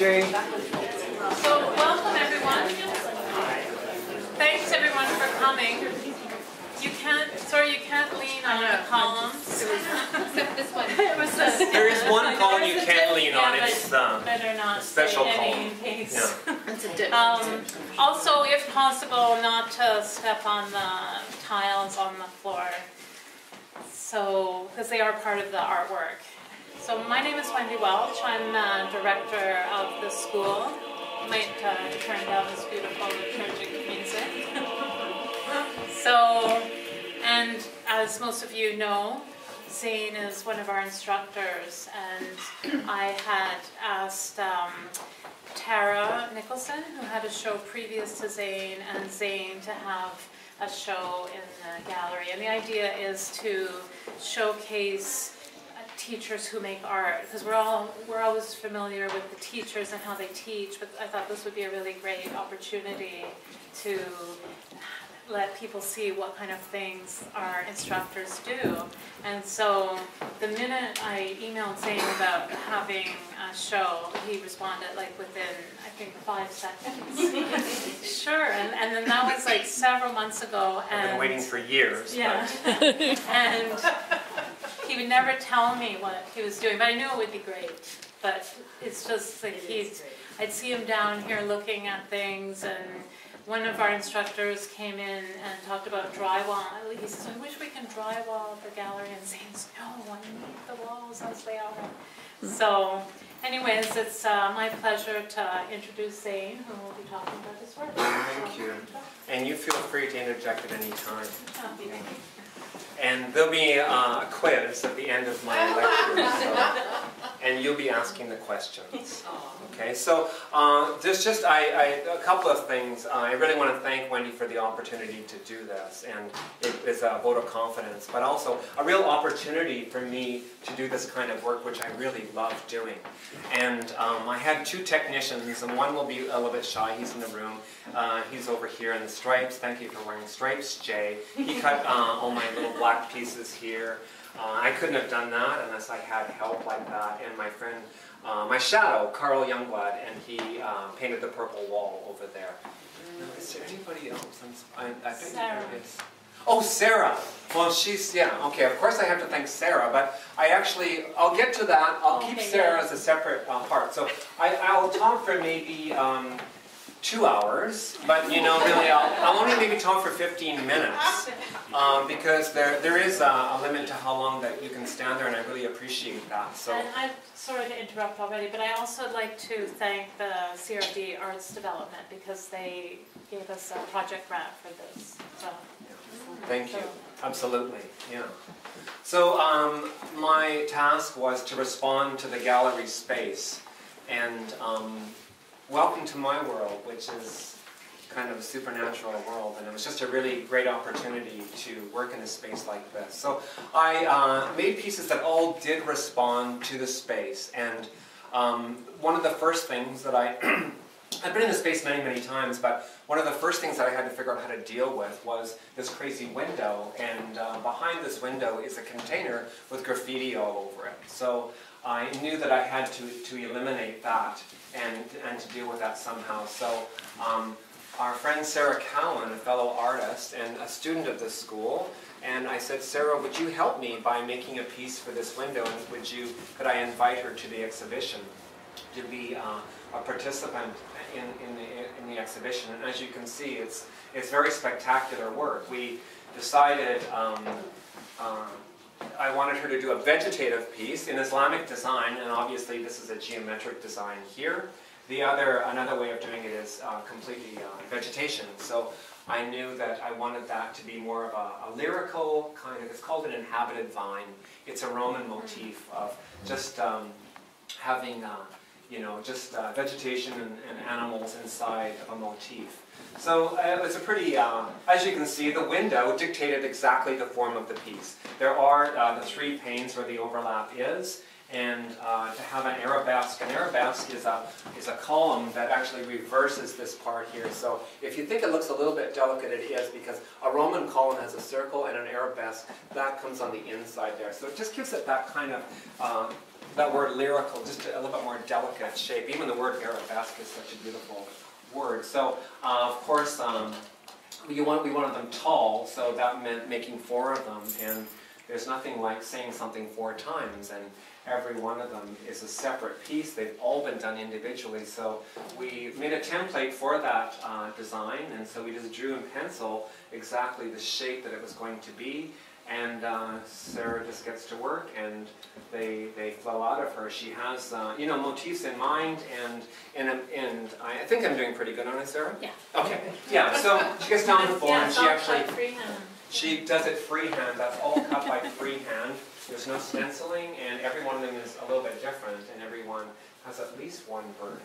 Jay. So welcome everyone. Thanks everyone for coming. You can't lean on the columns. Except this one. There is one column you can't lean on. It's better not a special column. Yeah. Also, if possible, not to step on the tiles on the floor. So, because they are part of the artwork. So my name is Wendy Welch. I'm the director of the school. You might turn down this beautiful liturgic music. So, and as most of you know, Xane is one of our instructors, and I had asked Tara Nicholson, who had a show previous to Xane, and Xane to have a show in the gallery. And the idea is to showcase teachers who make art, because we're always familiar with the teachers and how they teach, but I thought this would be a really great opportunity to let people see what kind of things our instructors do. And so the minute I emailed Xane about having a show, he responded like within, I think, 5 seconds. Sure, and then that was like several months ago. And I've been waiting for years. Yeah, and he would never tell me what he was doing, but I knew it would be great. But it's just like I'd see him down here looking at things, and one of our instructors came in and talked about drywall. He says, I wish we can drywall the gallery. And Zane's, no, I need the walls as they are. So anyways, it's my pleasure to introduce Xane, who will be talking about his work. Thank you. And you feel free to interject at any time. Oh, and there'll be a quiz at the end of my lecture, and you'll be asking the questions. Okay, so there's just a couple of things. I really want to thank Wendy for the opportunity to do this, and it is a vote of confidence, but also a real opportunity for me to do this kind of work, which I really love doing. And I had 2 technicians, and one will be a little bit shy. He's in the room. He's over here in the stripes. Thank you for wearing stripes, Jay. He cut all my little black pieces here. I couldn't have done that unless I had help like that. And my friend, my shadow, Carl Youngblood, and he painted the purple wall over there. Now, is there anybody else? I think there is. Oh, Sarah. Well, she's, yeah, okay, of course I have to thank Sarah, but I'll get to that. I'll keep Sarah as a separate part. So I'll talk for maybe 2 hours, but you know, really, I'll only maybe talk for 15 minutes, because there is a limit to how long that you can stand there, and I really appreciate that. So. And I'm sorry to interrupt already, but I also would like to thank the CRD Arts Development, because they gave us a project grant for this. So. Thank you. Absolutely. Yeah. So my task was to respond to the gallery space, and welcome to my world, which is kind of a supernatural world, and it was just a really great opportunity to work in a space like this. So I made pieces that all did respond to the space, and one of the first things that I've been in the space many, many times, but one of the first things that I had to figure out how to deal with was this crazy window, and behind this window is a container with graffiti all over it. So I knew that I had to eliminate that and to deal with that somehow. So our friend Sarah Cowan, a fellow artist and a student of this school, and I said, Sarah, would you help me by making a piece for this window, and could I invite her to the exhibition to be a participant in the exhibition? And as you can see, it's very spectacular work. We decided I wanted her to do a vegetative piece in Islamic design, and obviously this is a geometric design here. Another way of doing it is completely vegetation. So I knew that I wanted that to be more of a lyrical kind of, it's called an inhabited vine. It's a Roman motif of just having vegetation and animals inside of a motif. So it was a pretty, as you can see, the window dictated exactly the form of the piece. There are the 3 panes where the overlap is, and to have an arabesque. An arabesque is a column that actually reverses this part here. So if you think it looks a little bit delicate, it is, because a Roman column has a circle, and an arabesque, that comes on the inside there. So it just gives it that kind of, that word lyrical, just a little bit more delicate shape. Even the word arabesque is such a beautiful word. So of course, we wanted them tall, so that meant making 4 of them. And there's nothing like saying something 4 times, and every one of them is a separate piece. They've all been done individually, so we made a template for that design, and so we just drew in pencil exactly the shape that it was going to be, and Sarah just gets to work, and they flow out of her. She has you know, motifs in mind, and I think I'm doing pretty good on it, Sarah? Yeah. Okay. Yeah. So she gets down on the floor, and she actually she does it freehand. That's all cut by freehand. There's no stenciling, and every one of them is a little bit different, and every one has at least 1 burn.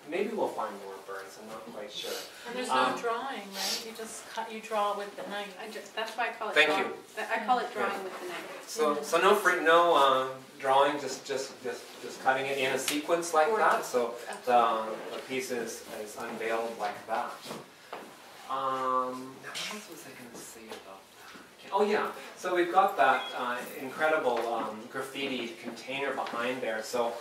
Maybe we'll find more burns, I'm not quite sure. And there's no drawing, right? You just you draw with the knife. That's why I call it Thank drawing. you. I call it drawing with the knife. So no drawing, just cutting it in a sequence like that. So the piece is unveiled like that. Now what was I going to say about that? Oh yeah, so we've got that incredible graffiti container behind there. So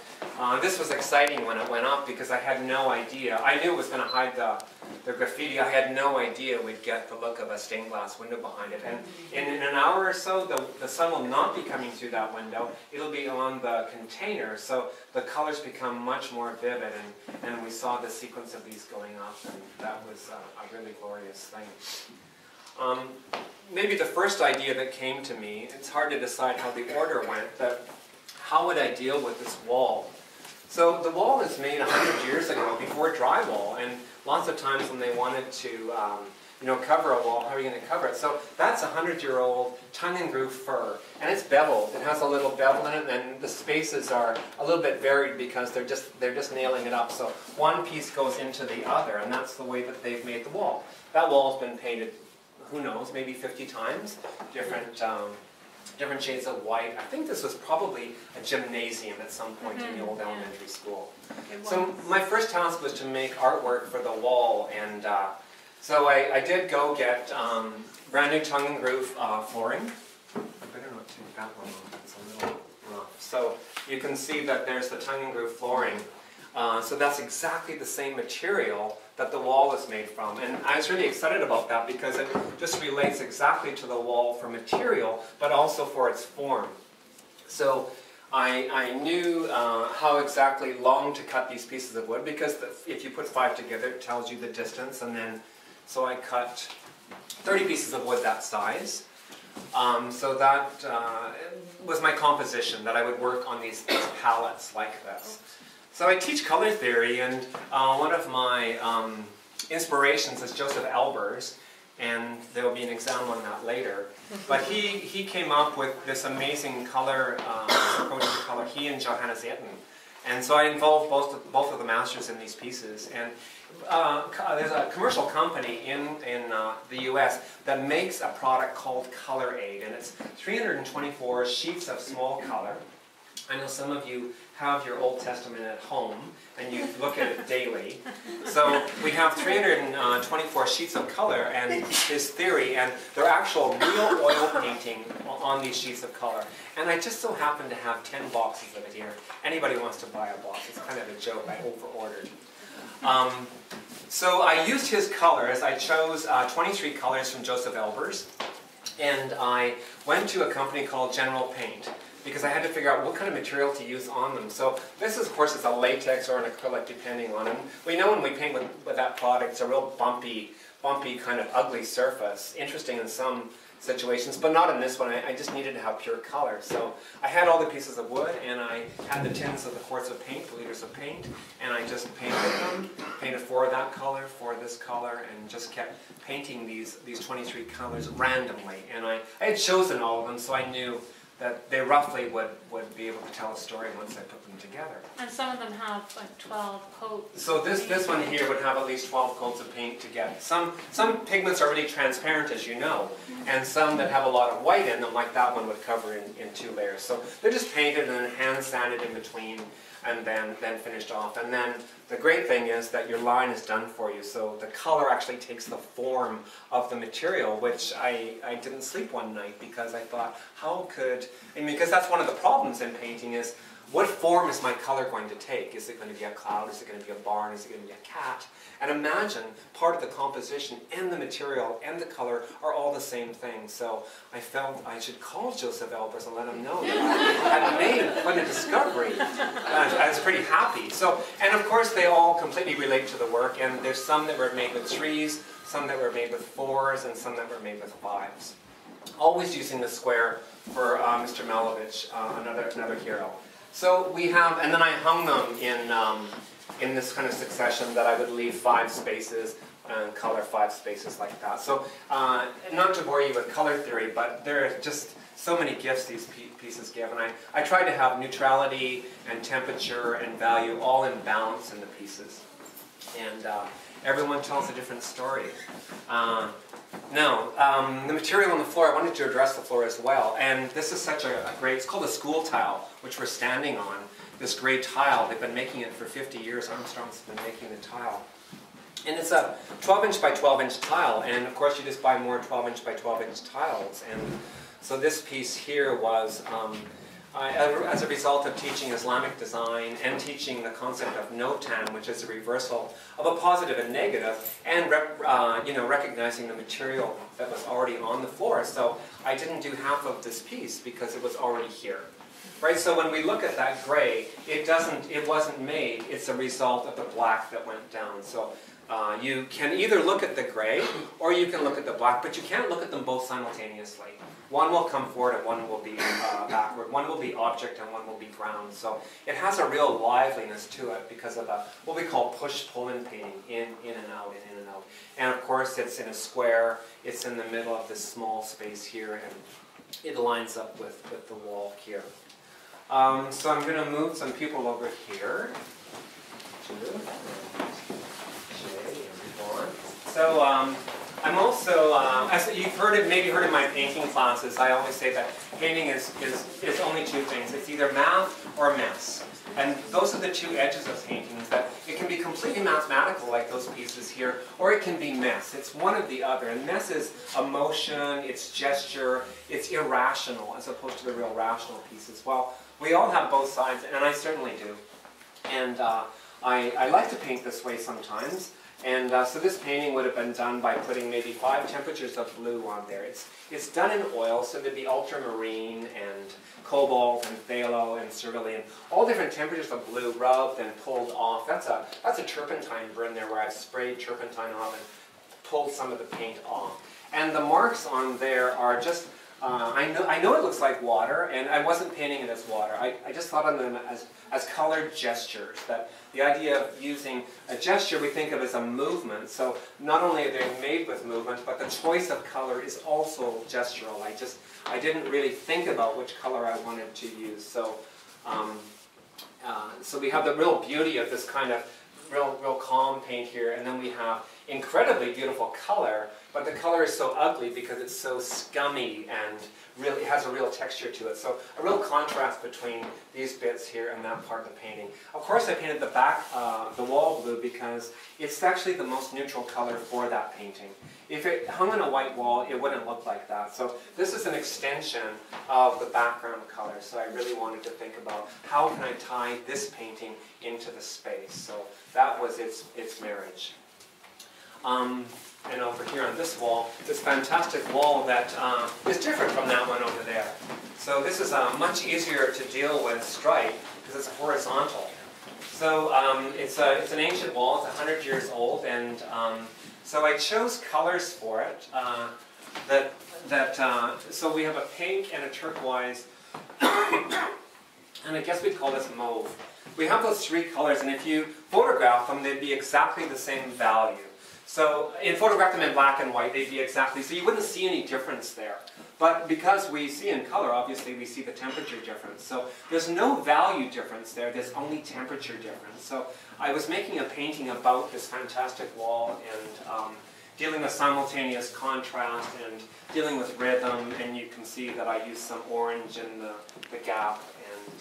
this was exciting when it went up, because I had no idea. I knew it was going to hide the graffiti. I had no idea we'd get the look of a stained glass window behind it. And in an hour or so, the sun will not be coming through that window. It'll be on the container, so the colors become much more vivid. And we saw the sequence of these going up, and that was a really glorious thing. Maybe the first idea that came to me, it's hard to decide how the order went, but how would I deal with this wall? So the wall is made 100 years ago, before drywall, and lots of times when they wanted to you know, cover a wall, how are you going to cover it? So that's a 100-year-old tongue-and-groove fir, and it's beveled. It has a little bevel in it, and the spaces are a little bit varied because they're just nailing it up. So one piece goes into the other, and that's the way that they've made the wall. That wall's been painted, who knows, maybe 50 times, different shades of white. I think this was probably a gymnasium at some point in the old elementary school. So my first task was to make artwork for the wall, and so I did go get brand new tongue-and-groove flooring. I better not take that one off, it's a little rough. So you can see that there's the tongue-and-groove flooring. So that's exactly the same material that the wall is made from. And I was really excited about that because it just relates exactly to the wall for material, but also for its form. So I knew how exactly long to cut these pieces of wood, because if you put 5 together, it tells you the distance. And then, so I cut 30 pieces of wood that size. So that was my composition, that I would work on these palettes like this. So I teach color theory, and one of my inspirations is Joseph Albers, and there will be an exam on that later. But he came up with this amazing color approach to color, he and Johannes Itten. And so I involved both of the masters in these pieces. And there's a commercial company in the US that makes a product called Color Aid, and it's 324 sheets of small color. I know some of you have your Old Testament at home, and you look at it daily. So we have 324 sheets of color, and his theory, and they're actual real oil painting on these sheets of color. And I just so happen to have 10 boxes of it here. Anybody wants to buy a box, it's kind of a joke, I over-ordered. So I used his colors. I chose 23 colors from Joseph Albers, and I went to a company called General Paint, because I had to figure out what kind of material to use on them. So this, of course, is a latex or an acrylic, depending on them. We know when we paint with that product, it's a real bumpy kind of ugly surface. Interesting in some situations, but not in this one. I just needed to have pure color. So I had all the pieces of wood, and I had the tins of the quarts of paint, the liters of paint, and I just painted them, painted 4 of that color, 4 of this color, and just kept painting these 23 colors randomly. And I had chosen all of them, so I knew that they roughly would be able to tell a story once I put them together. And some of them have like 12 coats. So this one here would have at least 12 coats of paint to get. Some pigments are really transparent, as you know, and some that have a lot of white in them, like that one, would cover in 2 layers. So they're just painted and then hand sanded in between, and then finished off. And then the great thing is that your line is done for you, so the color actually takes the form of the material, which I didn't sleep one night because I thought, because that's one of the problems in painting is, what form is my color going to take? Is it going to be a cloud? Is it going to be a barn? Is it going to be a cat? And imagine part of the composition and the material and the color are all the same thing. So I felt I should call Joseph Albers and let him know that I had made quite a discovery. I was pretty happy. So, and of course they all completely relate to the work, and there's some that were made with 3s, some that were made with 4s, and some that were made with 5s. Always using the square for Mr. Malevich, another hero. So we have, and then I hung them in this kind of succession that I would leave 5 spaces and color 5 spaces like that. So not to bore you with color theory, but there are just so many gifts these pieces give, and I tried to have neutrality and temperature and value all in balance in the pieces. And everyone tells a different story. The material on the floor, I wanted to address the floor as well. And this is such a great, it's called a school tile, which we're standing on. This gray tile, they've been making it for 50 years. Armstrong's been making the tile. And it's a 12-inch by 12-inch tile. And of course, you just buy more 12-inch by 12-inch tiles. And so this piece here was, as a result of teaching Islamic design and teaching the concept of notan, which is a reversal of a positive and negative, and recognizing the material that was already on the floor. So I didn't do half of this piece because it was already here. Right? So when we look at that gray, it wasn't made, it's a result of the black that went down. So you can either look at the gray or you can look at the black, but you can't look at them both simultaneously. One will come forward and one will be backward. One will be object and one will be ground. So it has a real liveliness to it because of what we call push-pull-in painting, in and out, in and out. And of course it's in a square, it's in the middle of this small space here, and it lines up with the wall here. So I'm going to move some people over here. So I'm also, as you've maybe heard in my painting classes, I always say that painting is only 2 things. It's either math or mess. And those are the 2 edges of painting, that it can be completely mathematical like those pieces here, or it can be mess. It's one or the other. And mess is emotion, it's gesture, it's irrational as opposed to the real rational pieces. Well, we all have both sides, and I certainly do. And I like to paint this way sometimes. And so this painting would have been done by putting maybe 5 temperatures of blue on there. It's done in oil, so there'd be ultramarine and cobalt and phthalo and cerulean, all different temperatures of blue rubbed and pulled off. That's a turpentine burn there where I've sprayed turpentine off and pulled some of the paint off. And the marks on there are just, I know it looks like water, and I wasn't painting it as water. I just thought of them as colored gestures. That the idea of using a gesture we think of as a movement. So not only are they made with movement, but the choice of color is also gestural. I didn't really think about which color I wanted to use. So so we have the real beauty of this kind of real calm paint here, and then we have incredibly beautiful color, but the color is so ugly because it's so scummy and really has a real texture to it. So a real contrast between these bits here and that part of the painting. Of course I painted the back, the wall blue, because it's actually the most neutral color for that painting. If it hung on a white wall, it wouldn't look like that. So this is an extension of the background color. So I really wanted to think about how can I tie this painting into the space. So that was its marriage. And over here on this wall, this fantastic wall that is different from that one over there. So this is much easier to deal with stripe because it's horizontal. So it's an ancient wall, it's 100 years old, and so I chose colors for it. So we have a pink and a turquoise, and I guess we'd call this mauve. We have those 3 colors, and if you photograph them, they'd be exactly the same value. So photograph them in black and white, they'd be exactly, so you wouldn't see any difference there. But because we see in color, obviously we see the temperature difference. So there's no value difference there, there's only temperature difference. So I was making a painting about this fantastic wall and dealing with simultaneous contrast and dealing with rhythm, and you can see that I used some orange in the gap and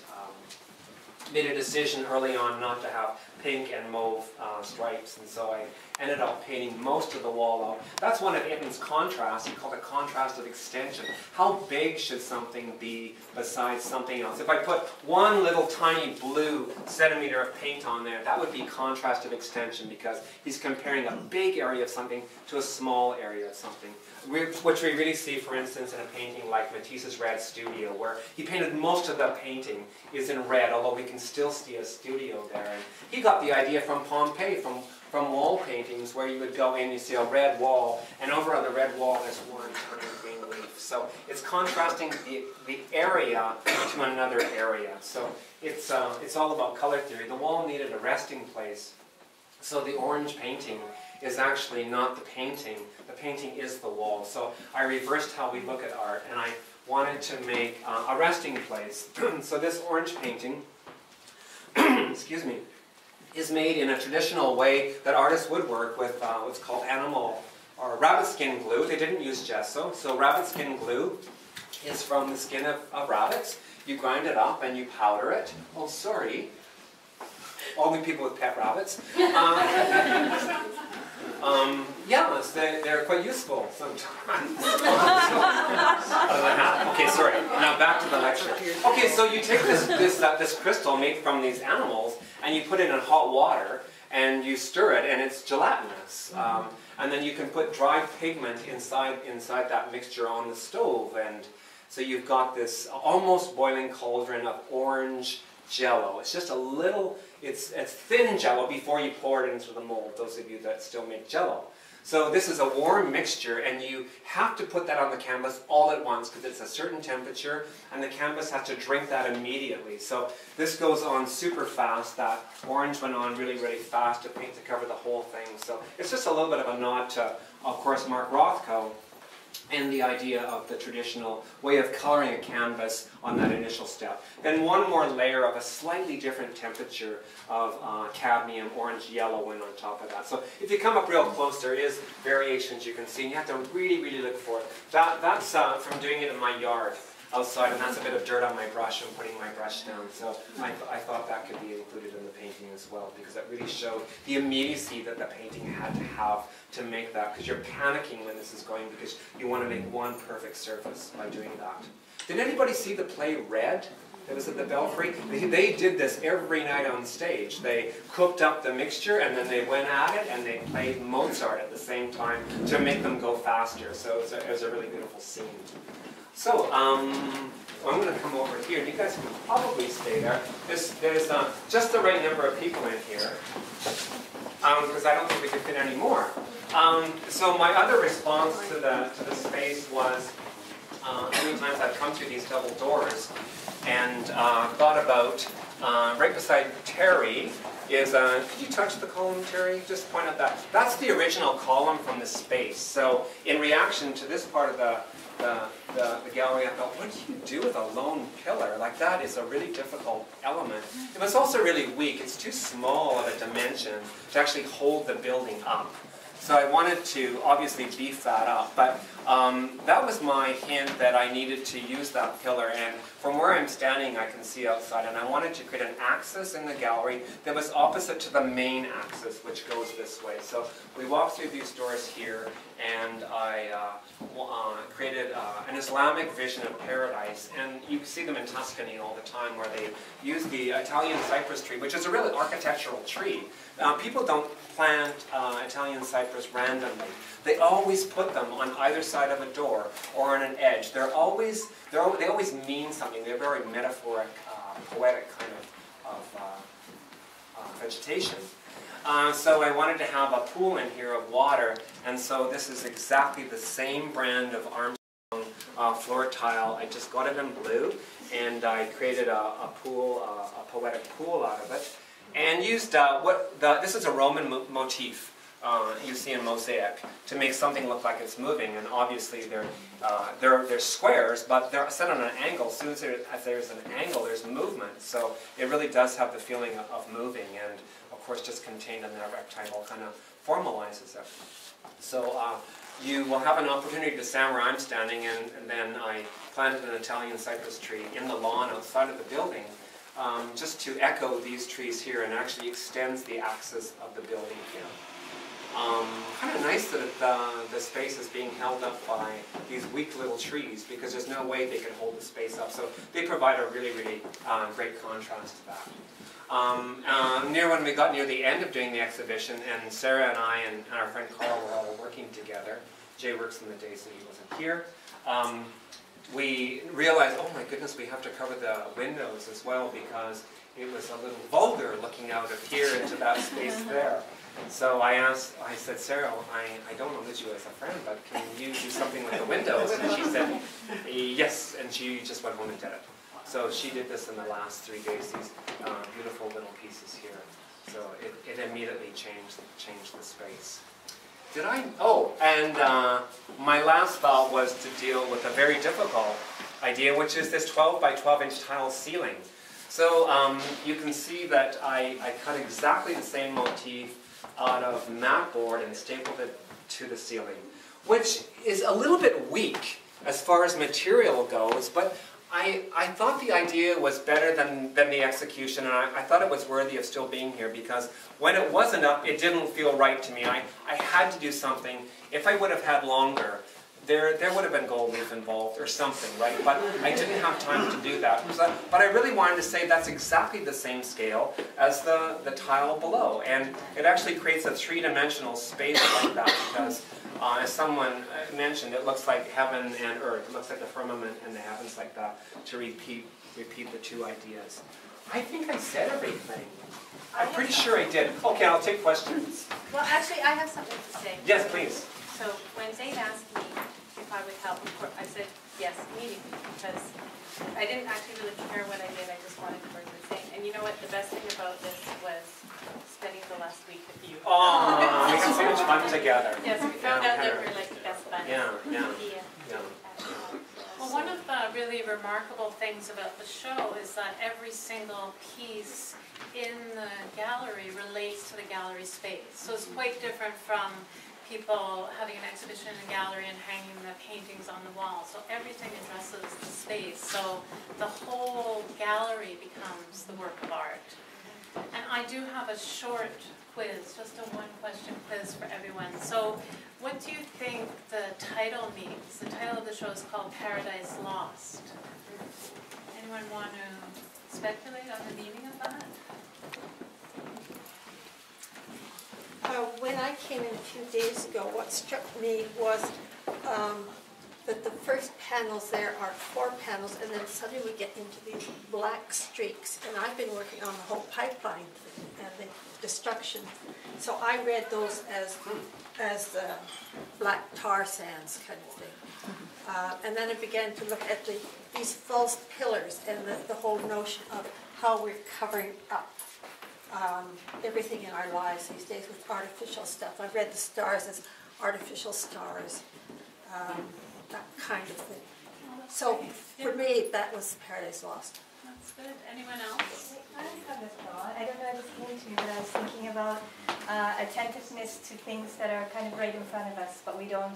made a decision early on not to have pink and mauve stripes, and so I ended up painting most of the wall out. That's one of Itten's contrasts. He called it contrast of extension. How big should something be besides something else? If I put one little tiny blue centimeter of paint on there, that would be contrast of extension, because he's comparing a big area of something to a small area of something. Which we really see, for instance, in a painting like Matisse's Red Studio, where he painted most of the painting is in red, although we can still see a studio there. And he got the idea from Pompeii, from wall paintings, where you would go in, you see a red wall, and over on the red wall there's one tiny green leaf. So it's contrasting the area to another area. So it's all about color theory. The wall needed a resting place, so the orange painting is actually not the painting. The painting is the wall. So I reversed how we look at art, and I wanted to make a resting place. So this orange painting, excuse me, is made in a traditional way that artists would work with what's called animal or rabbit skin glue. They didn't use gesso. So rabbit skin glue is from the skin of rabbits. You grind it up and you powder it. Oh, sorry. Only people with pet rabbits. Yes, they're quite useful sometimes. Okay, sorry. Now back to the lecture. Okay, so you take this crystal made from these animals and you put it in hot water and you stir it, and it's gelatinous. And then you can put dried pigment inside that mixture on the stove, and so you've got this almost boiling cauldron of orange jello. It's just a little, it's thin jello before you pour it into the mold, those of you that still make jello. So this is a warm mixture, and you have to put that on the canvas all at once because it's a certain temperature, and the canvas has to drink that immediately. So this goes on super fast. That orange went on really, really fast to paint to cover the whole thing. So it's just a little bit of a nod to, of course, Mark Rothko and the idea of the traditional way of coloring a canvas on that initial step. Then one more layer of a slightly different temperature of cadmium, orange, yellow went on top of that. So if you come up real close, there is variations you can see, and you have to really, really look for it. That's from doing it in my yard outside, and that's a bit of dirt on my brush. I'm putting my brush down, so I thought that could be included in the painting as well, because it really showed the immediacy that the painting had to have to make that, because you're panicking when this is going, because you want to make one perfect surface by doing that. Did anybody see the play Red? It was at the Belfry. They did this every night on stage. They cooked up the mixture, and then they went at it, and they played Mozart at the same time to make them go faster. So it was a really beautiful scene. So, I'm going to come over here, and you guys can probably stay there. There's just the right number of people in here, because I don't think we could fit any more. So my other response to the space was, many times I've come through these double doors, and thought about, right beside Terry is, could you touch the column, Terry? Just point out that. That's the original column from the space. So in reaction to this part of the gallery, I thought, what do you do with a lone pillar? Like, that is a really difficult element. It was also really weak. It's too small of a dimension to actually hold the building up. So I wanted to obviously beef that up, but that was my hint that I needed to use that pillar, and from where I'm standing I can see outside, and I wanted to create an axis in the gallery that was opposite to the main axis, which goes this way. So we walked through these doors here, and I created an Islamic vision of paradise, and you see them in Tuscany all the time, where they use the Italian cypress tree, which is a really architectural tree. People don't plant Italian cypress randomly. They always put them on either side of a door or on an edge. They always mean something. They're very metaphoric, poetic kind of vegetation. So I wanted to have a pool in here of water, and so this is exactly the same brand of Armstrong floor tile. I just got it in blue, and I created a pool, a poetic pool out of it. And used this is a Roman motif you see in mosaic to make something look like it's moving. And obviously they're squares, but they're set on an angle. As soon as there's an angle, there's movement. So it really does have the feeling of moving, and of course just contained in that rectangle kind of formalizes it. So you will have an opportunity to stand where I'm standing, and then I planted an Italian cypress tree in the lawn outside of the building, just to echo these trees here, and actually extends the axis of the building here. Kind of nice that the space is being held up by these weak little trees, because there's no way they could hold the space up. So they provide a really, really great contrast to that. When we got near the end of doing the exhibition, and Sarah and I and our friend Carl were all working together, Jay works in the days that he wasn't here, we realized, oh my goodness, we have to cover the windows as well, because it was a little vulgar looking out of here into that space there. So I said, Sarah, I don't know this you as a friend, but can you do something with the windows? And she said, yes, and she just went home and did it. So she did this in the last 3 days, these beautiful little pieces here. So it immediately changed the space. Did I? Oh, and my last thought was to deal with a very difficult idea, which is this 12 by 12 inch tile ceiling. So you can see that I cut exactly the same motif out of mat board and stapled it to the ceiling, which is a little bit weak as far as material goes, but I thought the idea was better than the execution, and I thought it was worthy of still being here, because when it wasn't up, it didn't feel right to me. I had to do something. If I would have had longer, there would have been gold leaf involved or something, right? But I didn't have time to do that. But I really wanted to say that's exactly the same scale as the tile below. And it actually creates a three-dimensional space like that, because as someone mentioned, it looks like heaven and earth. It looks like the firmament and the heavens like that, to repeat the two ideas. I think I said everything. I'm pretty sure I did. Okay, I'll take questions. Well, actually, I have something to say. Yes, please. So when Xane asked me if I would help, I said yes immediately, because I didn't actually really care what I did. I just wanted to work with Xane. And you know what? The best thing about this was spending the last week with you. Oh, we had so much fun together. Yes, we found out that we're like the best friends. Yeah. Well, one of the really remarkable things about the show is that every single piece in the gallery relates to the gallery space. So it's quite different from people having an exhibition in a gallery and hanging the paintings on the wall. So everything addresses the space. So the whole gallery becomes the work of art. And I do have a short quiz, just a one-question quiz for everyone. So what do you think the title means? The title of the show is called Paradise Lost. Anyone want to speculate on the meaning of that? When I came in a few days ago, what struck me was that the first panels there are 4 panels, and then suddenly we get into these black streaks. And I've been working on the whole pipeline and the destruction. So I read those as black tar sands kind of thing. And then I began to look at these false pillars and the whole notion of how we're covering up everything in our lives these days with artificial stuff. I read the stars as artificial stars, that kind of thing. So for me, that was Paradise Lost. That's good. Anyone else? I have a thought. I don't know if this came to me, but I was thinking about attentiveness to things that are kind of right in front of us, but we don't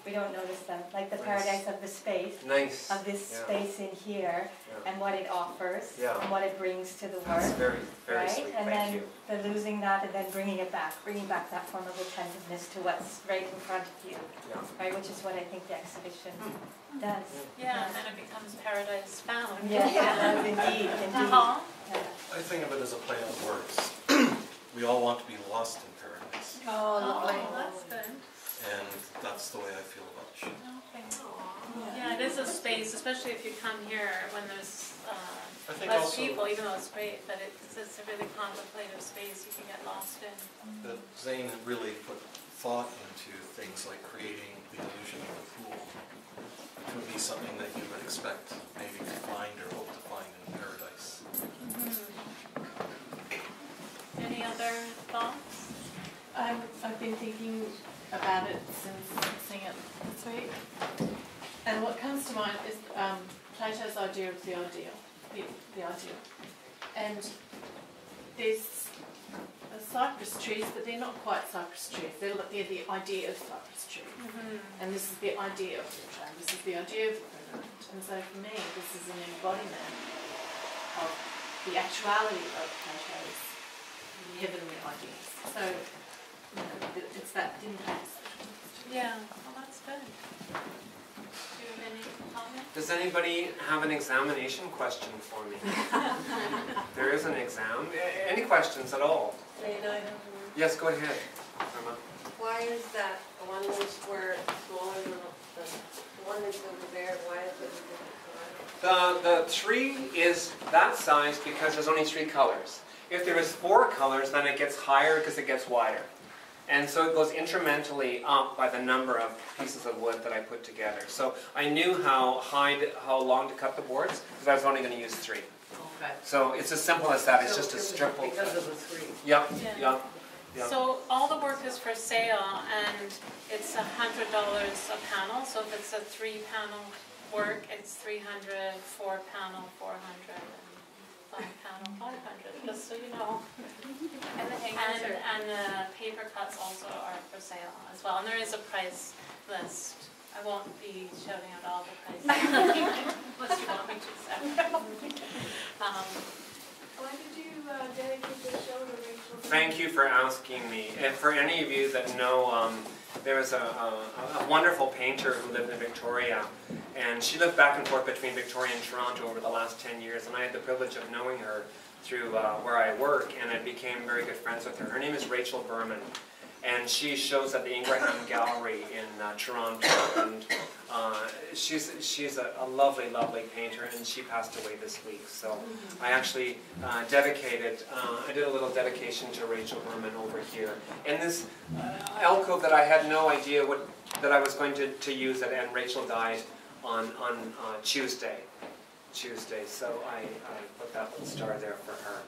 notice them. Like the paradise of the space, of this space in here, and what it offers, and what it brings to the work. That's very, very right? sweet. And Thank you. then losing that, and then bringing back that form of attentiveness to what's right in front of you, right? Which is what I think the exhibition does. Yeah, and then it becomes Paradise Found. Yeah, indeed. Uh-huh. I think of it as a play on words. We all want to be lost in paradise, Oh, that's good. and that's the way I feel about the show. Okay. Yeah, it is a space, especially if you come here when there's I think less also people, even though it's great, but it's a really contemplative space you can get lost in. that Xane really put thought into things like creating the illusion of the pool, which would be something that you would expect maybe to find or hope to find in paradise. Any other thoughts? I've been been thinking about it since seeing it this week. And what comes to mind is Plato's idea of the ideal. The ideal. And there's cypress trees, but they're not quite cypress trees. They're the idea of cypress trees. And this is the idea of the tree. This is the idea of the firmament. And so for me, this is an embodiment of the actuality of Plato's heavenly ideas. So, you know, it's that impact. Yeah, well, that's good. Do you have any comments? Does anybody have an examination question for me? There is an exam. Any questions at all? Yes, go ahead, Berman. Why is that one square smaller than the one that's over there? Why is it a different color? The tree is that size because there's only 3 colors. If there is 4 colors, then it gets higher because it gets wider. And so it goes incrementally up by the number of pieces of wood that I put together. So I knew how long to cut the boards because I was only going to use 3. Okay. So it's as simple as that. It's just a strip. Because of the 3. Yep, Yeah. yep. So all the work is for sale, and it's $100 a panel. So if it's a 3-panel work, it's $300, 4-panel, $400, and 5-panel, $500. Just so you know. And the hangers are... And the paper cuts also are for sale as well. And there is a price list. I won't be shouting out all the prices unless you want me to. Why did you dedicate the show to Rachel? Thank you for asking me. And for any of you that know, there was a wonderful painter who lived in Victoria, and she lived back and forth between Victoria and Toronto over the last 10 years, and I had the privilege of knowing her through where I work, and I became very good friends with her. Her name is Rachel Berman, and she shows at the Ingraham Gallery in Toronto, and she's a lovely, lovely painter, and she passed away this week. So I actually I did a little dedication to Rachel Berman over here. And this alcove that I had no idea that I was going to use it, and Rachel died on Tuesday. So I put that little star there for her.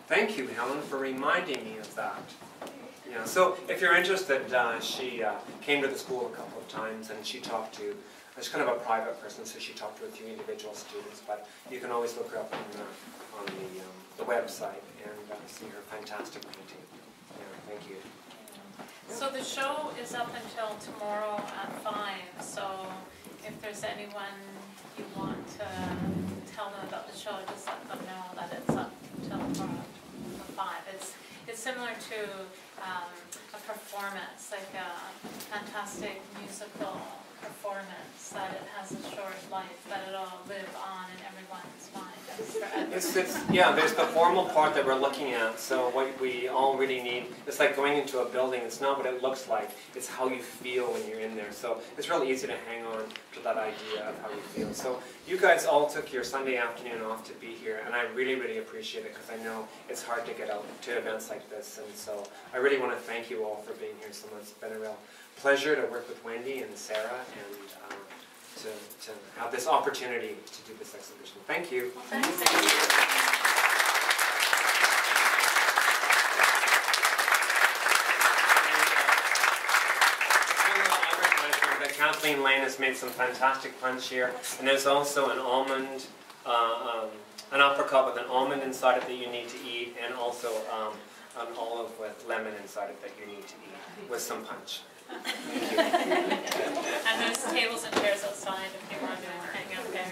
Thank you, Helen, for reminding me of that. Yeah, so if you're interested, she came to the school a couple of times, and she talked to, she's kind of a private person, so she talked to a few individual students, but you can always look her up on the website and see her fantastic painting. Yeah, thank you. So the show is up until tomorrow at 5, so if there's anyone you want to tell them about the show, just let them know that it's up until tomorrow at 5. It's similar to a performance, like a fantastic musical performance, that it has a short life, that it'll live on in everyone's mind. Yeah, there's the formal part that we're looking at. So what we all really need, it's like going into a building. It's not what it looks like. It's how you feel when you're in there. So it's really easy to hang on to that idea of how you feel. So you guys all took your Sunday afternoon off to be here, and I really, really appreciate it because I know it's hard to get out to events like this. And so I really want to thank you all for being here so much. It's been a real pleasure to work with Wendy and Sarah and to have this opportunity to do this exhibition. Thank you. Well, thanks. Kathleen Lane has made some fantastic punch here, and there's also an almond, an apricot with an almond inside it that you need to eat, and also an olive with lemon inside it that you need to eat with some punch. And there's tables and chairs outside if you want to hang out there.